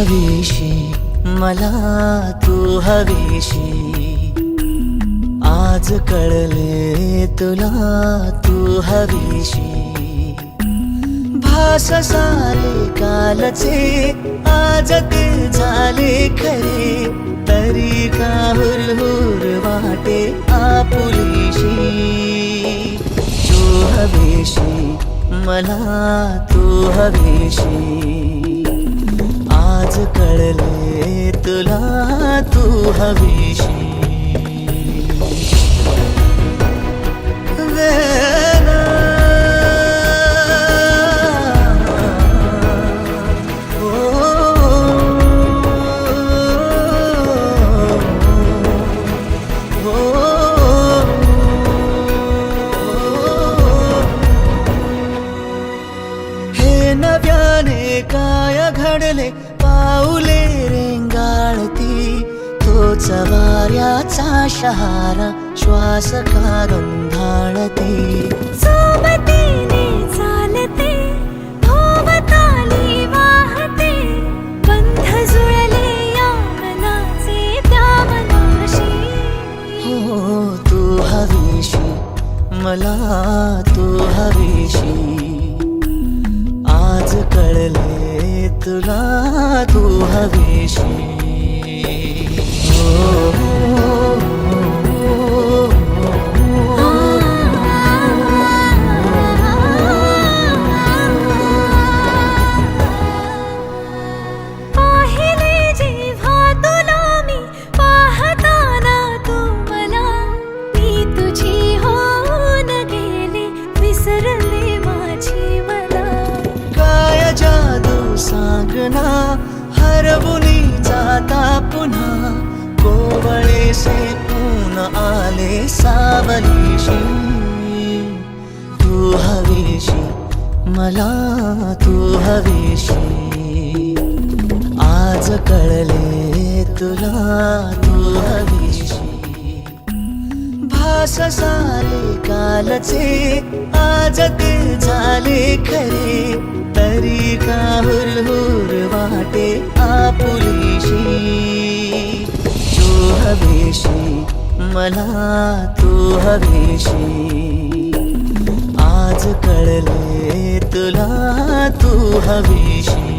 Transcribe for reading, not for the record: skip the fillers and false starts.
हवीशी मला तू हवीशी, आज कळले तुला तू हवीशी। भास सारे कालचे आज ते झाले खरे, तरी का हुरहुर वाटे आपुलीशी। तू हवीशी मला तू हवीशी, आज कळले तुला तू हवीशी। हे नव्याने काय घडले पाऊले रेंगाळती, तोच वाऱ्याचा शहारा श्वास का गंधाळती। सोबतीने चालते भोवताली वाहते, बंध जुळले या मनाचे त्या मनाशी। हो तू हवीशी मला तू हवीशी, आज कळले तुला तू हवीशी। पाहिले जेव्हा तुला मी पाहताना तू मला, मी तुझी होऊन गेले विसरले माझी मला। काय जादू सांगना हरवुनी जाता पुन्हा, कोवळे से ऊन आले सावलीशी। तू हवीशी मला तू हवीशी, आज कळले तुला तू हवीशी। भास सारे कालचे आज ते झाले खरे, तरी का हुरहुर वाटे आपुलीशी। तू हवीशी मला तू हवीशी, आज कळले तुला तू हवीशी।